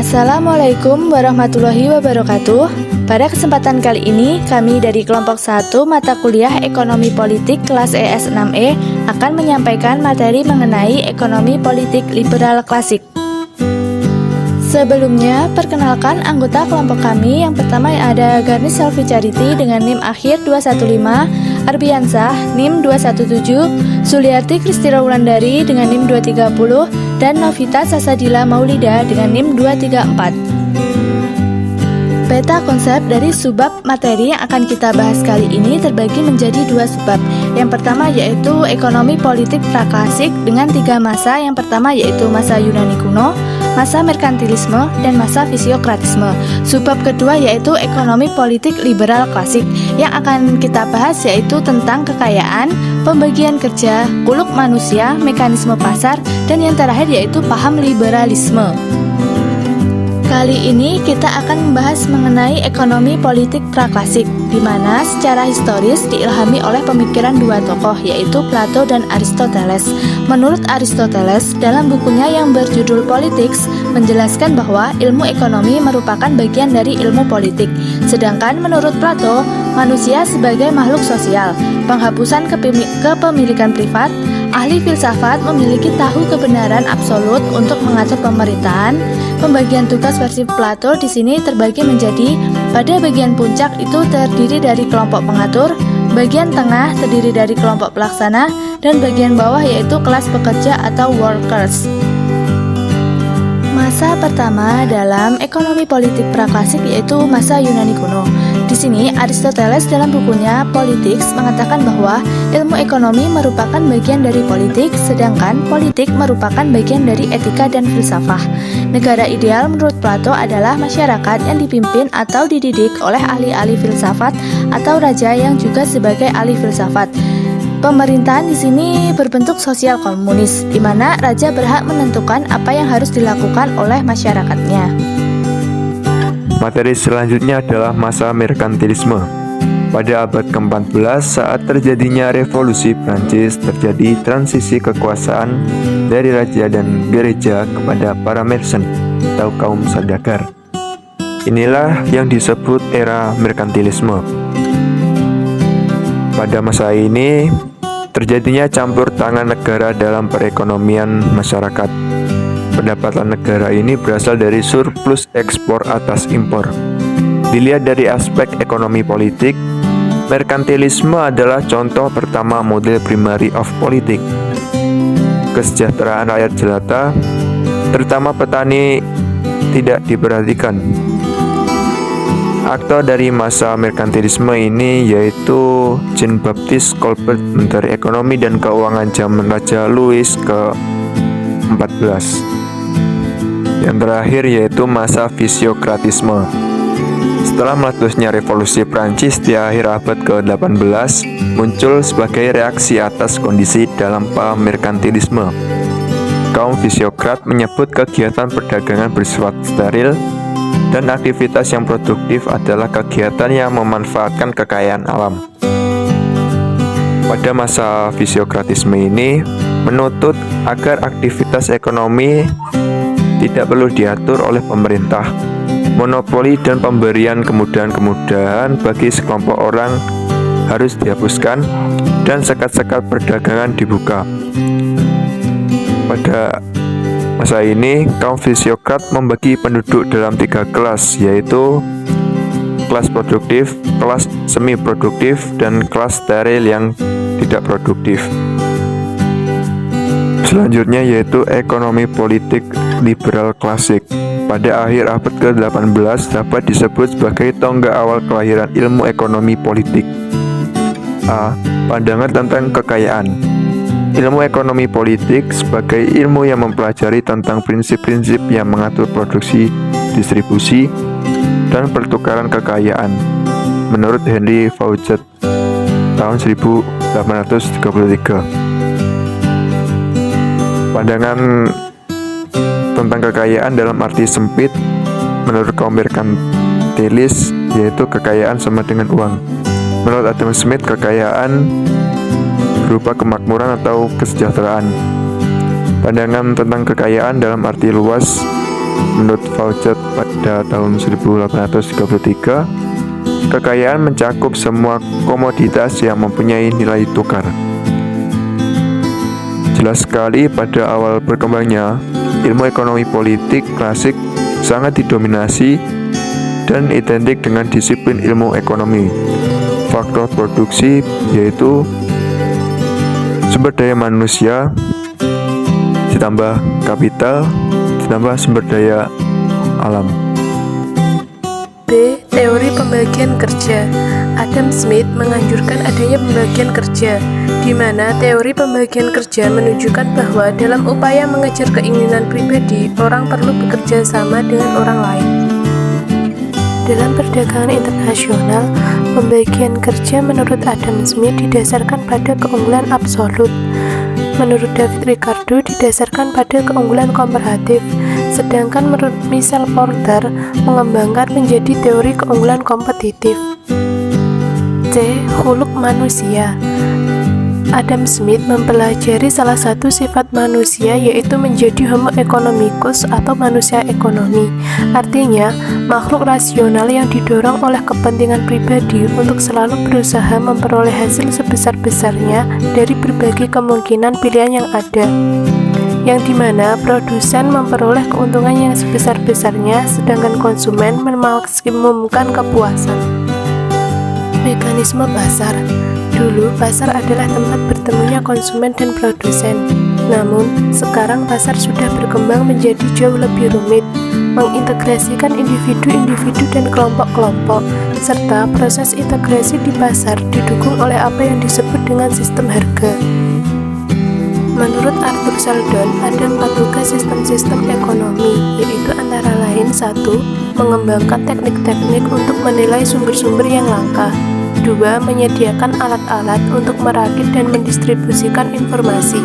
Assalamualaikum warahmatullahi wabarakatuh. Pada kesempatan kali ini, kami dari kelompok 1 mata kuliah Ekonomi Politik kelas ES 6E akan menyampaikan materi mengenai ekonomi politik liberal klasik. Sebelumnya, perkenalkan anggota kelompok kami. Yang pertama ada Garnis Selvi Charity dengan NIM akhir 215, Arbiansah NIM 217, Suliarti Kristira Wulandari dengan NIM 230, dan Novita Sasadila Maulida dengan NIM 234. Peta konsep dari subbab materi yang akan kita bahas kali ini terbagi menjadi 2 subbab. Yang pertama yaitu ekonomi politik praklasik dengan 3 masa. Yang pertama yaitu masa Yunani kuno, masa merkantilisme, dan masa fisiokratisme. Subbab kedua yaitu ekonomi politik liberal klasik. Yang akan kita bahas yaitu tentang kekayaan, pembagian kerja, kuluk manusia, mekanisme pasar, dan yang terakhir yaitu paham liberalisme. Kali ini kita akan membahas mengenai ekonomi politik praklasik, di mana secara historis diilhami oleh pemikiran 2 tokoh, yaitu Plato dan Aristoteles. Menurut Aristoteles, dalam bukunya yang berjudul Politics, menjelaskan bahwa ilmu ekonomi merupakan bagian dari ilmu politik. Sedangkan menurut Plato, manusia sebagai makhluk sosial, penghapusan kepemilikan privat, ahli filsafat memiliki tahu kebenaran absolut untuk mengatur pemerintahan. Pembagian tugas versi Plato di sini terbagi menjadi pada bagian puncak itu terdiri dari kelompok pengatur, bagian tengah terdiri dari kelompok pelaksana, dan bagian bawah yaitu kelas pekerja atau workers. Masa pertama dalam ekonomi politik praklasik yaitu masa Yunani kuno. Di sini Aristoteles dalam bukunya Politics mengatakan bahwa ilmu ekonomi merupakan bagian dari politik, sedangkan politik merupakan bagian dari etika dan filsafah. Negara ideal menurut Plato adalah masyarakat yang dipimpin atau dididik oleh ahli-ahli filsafat atau raja yang juga sebagai ahli filsafat. Pemerintahan di sini berbentuk sosial komunis, di mana raja berhak menentukan apa yang harus dilakukan oleh masyarakatnya. Materi selanjutnya adalah masa merkantilisme. Pada abad ke-14, saat terjadinya revolusi Prancis, terjadi transisi kekuasaan dari raja dan gereja kepada para merchant atau kaum saudagar. Inilah yang disebut era merkantilisme. Pada masa ini, terjadinya campur tangan negara dalam perekonomian masyarakat. Pendapatan negara ini berasal dari surplus ekspor atas impor. Dilihat dari aspek ekonomi politik, merkantilisme adalah contoh pertama model primary of politik. Kesejahteraan rakyat jelata, terutama petani, tidak diperhatikan. Aktor dari masa merkantilisme ini yaitu Jean-Baptiste Colbert, Menteri Ekonomi dan Keuangan zaman Raja Louis ke-14. Yang terakhir yaitu masa fisiokratisme. Setelah meletusnya revolusi Prancis di akhir abad ke-18, muncul sebagai reaksi atas kondisi dalam paham merkantilisme. Kaum fisiokrat menyebut kegiatan perdagangan bersifat steril, dan aktivitas yang produktif adalah kegiatan yang memanfaatkan kekayaan alam. Pada masa fisiokratisme ini menuntut agar aktivitas ekonomi tidak perlu diatur oleh pemerintah. Monopoli dan pemberian kemudahan-kemudahan bagi sekelompok orang harus dihapuskan dan sekat-sekat perdagangan dibuka. Pada masa ini, kaum fisiokrat membagi penduduk dalam 3 kelas, yaitu kelas produktif, kelas semi-produktif, dan kelas steril yang tidak produktif. Selanjutnya yaitu ekonomi politik liberal klasik. Pada akhir abad ke-18 dapat disebut sebagai tonggak awal kelahiran ilmu ekonomi politik. A. Pandangan tentang kekayaan. Ilmu ekonomi politik sebagai ilmu yang mempelajari tentang prinsip-prinsip yang mengatur produksi, distribusi, dan pertukaran kekayaan. Menurut Henry Faucett tahun 1833. Pandangan tentang kekayaan dalam arti sempit menurut kaum merkantilis yaitu kekayaan sama dengan uang. Menurut Adam Smith, kekayaan berupa kemakmuran atau kesejahteraan. Pandangan tentang kekayaan dalam arti luas Menurut Faucett pada tahun 1833, kekayaan mencakup semua komoditas yang mempunyai nilai tukar. Jelas sekali pada awal berkembangnya, ilmu ekonomi politik klasik sangat didominasi dan identik dengan disiplin ilmu ekonomi. Faktor produksi yaitu sumber daya manusia ditambah kapital ditambah sumber daya alam. B. Teori pembagian kerja. Adam Smith menganjurkan adanya pembagian kerja, di mana teori pembagian kerja menunjukkan bahwa dalam upaya mengejar keinginan pribadi, orang perlu bekerja sama dengan orang lain. Dalam perdagangan internasional, pembagian kerja menurut Adam Smith didasarkan pada keunggulan absolut. Menurut David Ricardo didasarkan pada keunggulan komparatif, sedangkan menurut Michel Porter mengembangkan menjadi teori keunggulan kompetitif. C. Khuluq manusia. Adam Smith mempelajari salah satu sifat manusia, yaitu menjadi homo economicus atau manusia ekonomi. Artinya, makhluk rasional yang didorong oleh kepentingan pribadi untuk selalu berusaha memperoleh hasil sebesar-besarnya dari berbagai kemungkinan pilihan yang ada, yang dimana produsen memperoleh keuntungan yang sebesar-besarnya, sedangkan konsumen memaksimumkan kepuasan. Mekanisme pasar. Dulu, pasar adalah tempat bertemunya konsumen dan produsen. Namun, sekarang pasar sudah berkembang menjadi jauh lebih rumit, mengintegrasikan individu-individu dan kelompok-kelompok, serta proses integrasi di pasar didukung oleh apa yang disebut dengan sistem harga. Menurut Arthur Sheldon, ada 4 tugas sistem-sistem ekonomi, yaitu antara lain 1. Mengembangkan teknik-teknik untuk menilai sumber-sumber yang langka. 2. Menyediakan alat-alat untuk merakit dan mendistribusikan informasi.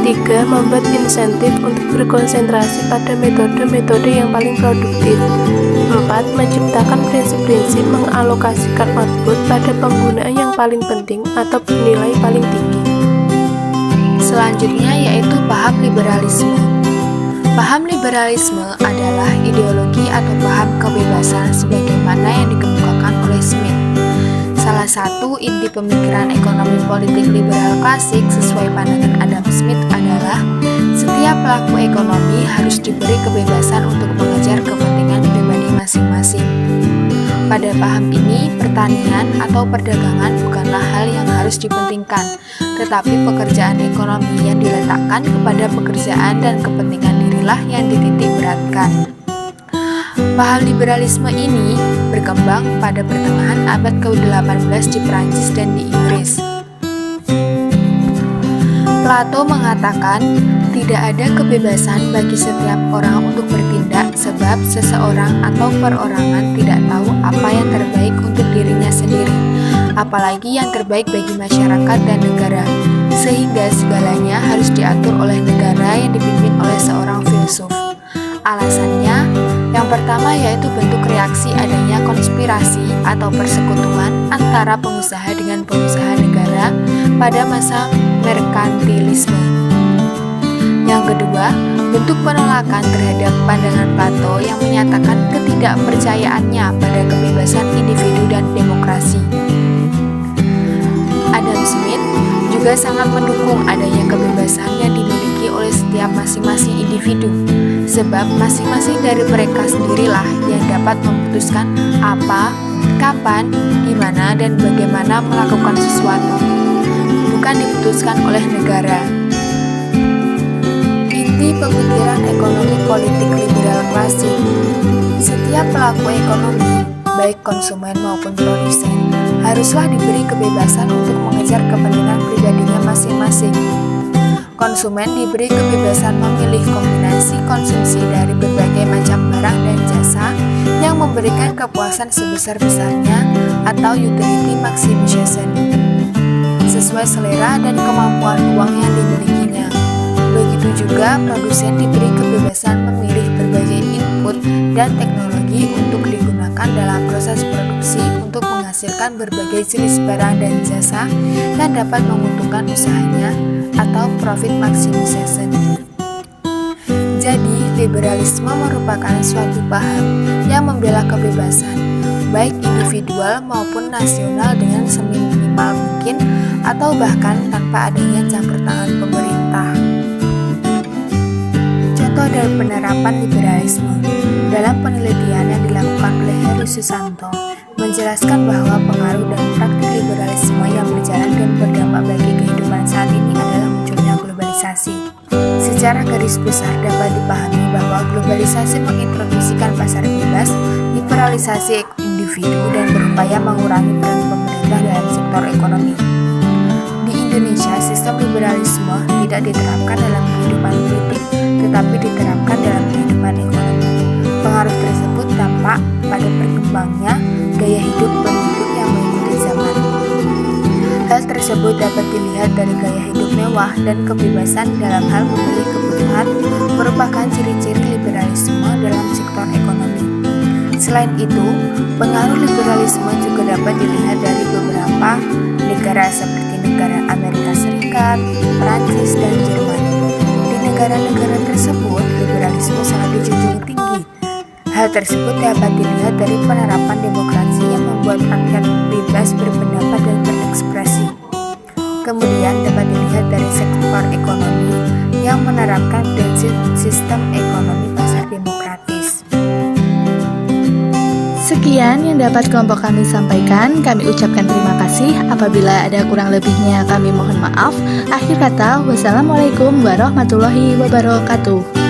3. Membuat insentif untuk berkonsentrasi pada metode-metode yang paling produktif. 4. Menciptakan prinsip-prinsip mengalokasikan output pada penggunaan yang paling penting atau bernilai paling tinggi. Selanjutnya yaitu paham liberalisme. Paham liberalisme adalah ideologi atau paham kebebasan sebagaimana yang dikemukakan oleh Smith. Salah satu inti pemikiran ekonomi politik liberal klasik sesuai pandangan Adam Smith adalah setiap pelaku ekonomi harus diberi kebebasan untuk mengejar kepentingan pribadi masing-masing. Pada paham ini, pertanian atau perdagangan bukanlah hal yang harus dipentingkan, tetapi pekerjaan ekonomi yang diletakkan kepada pekerjaan dan kepentingan dirilah yang dititik beratkan. Paham liberalisme ini berkembang pada pertengahan abad ke-18 di Prancis dan di Inggris. Plato mengatakan, tidak ada kebebasan bagi setiap orang untuk bertindak sebab seseorang atau perorangan tidak tahu apa yang terbaik untuk dirinya sendiri, apalagi yang terbaik bagi masyarakat dan negara, sehingga segalanya harus diatur oleh negara yang dipimpin oleh seorang filsuf. Alasannya, yang pertama yaitu bentuk reaksi adanya konspirasi atau persekutuan antara pengusaha dengan pengusaha negara pada masa merkantilisme. Yang kedua, bentuk penolakan terhadap pandangan Plato yang menyatakan ketidakpercayaannya pada kebebasan individu dan demokrasi. Adam Smith juga sangat mendukung adanya kebebasan yang dimiliki oleh setiap masing-masing individu, sebab masing-masing dari mereka sendirilah yang dapat memutuskan apa, kapan, di mana, dan bagaimana melakukan sesuatu, bukan diputuskan oleh negara. Inti pemikiran ekonomi politik liberal klasik. Setiap pelaku ekonomi, baik konsumen maupun produsen, haruslah diberi kebebasan untuk mengejar kepentingan pribadinya masing-masing. Konsumen diberi kebebasan memilih kombinasi konsumsi dari berbagai macam barang dan jasa yang memberikan kepuasan sebesar-besarnya atau utility maximization, sesuai selera dan kemampuan uang yang dimilikinya. Begitu juga produsen diberi kebebasan memilih berbagai input dan teknologi untuk digunakan dalam proses produksi untuk menghasilkan berbagai jenis barang dan jasa yang dapat menguntungkan usahanya atau profit maximization. Jadi, liberalisme merupakan suatu paham yang membela kebebasan, baik individual maupun nasional dengan seminimal mungkin atau bahkan tanpa adanya campur tangan pemerintah. Contoh dari penerapan liberalisme dalam penelitian yang dilakukan oleh Heru Susanto menjelaskan bahwa pengaruh dan praktik liberalisme yang berjalan dan berdampak bagi kehidupan saat ini adalah munculnya globalisasi. Secara garis besar dapat dipahami bahwa globalisasi mengintroduksikan pasar bebas, liberalisasi individu, dan berupaya mengurangi peran pemerintah dalam sektor ekonomi. Di Indonesia, sistem liberalisme tidak diterapkan dalam kehidupan politik, tetapi diterapkan dalam kehidupan ekonomi. Pengaruh tersebut tampak pada berkembangnya gaya hidup penduduk yang mengikuti zaman. Hal tersebut dapat dilihat dari gaya hidup mewah dan kebebasan dalam hal memilih kebutuhan merupakan ciri-ciri liberalisme dalam sektor ekonomi. Selain itu, pengaruh liberalisme juga dapat dilihat dari beberapa negara seperti negara Amerika Serikat, Perancis, dan Jerman. Di negara-negara tersebut, liberalisme sangat dijunjung tinggi. Hal tersebut dapat dilihat dari penerapan demokrasi yang membuat rakyat bebas berpendapat dan berekspresi. Kemudian dapat dilihat dari sektor ekonomi yang menerapkan prinsip sistem ekonomi pasar demokratis. Sekian yang dapat kelompok kami sampaikan. Kami ucapkan terima kasih. Apabila ada kurang lebihnya kami mohon maaf. Akhir kata, wassalamualaikum warahmatullahi wabarakatuh.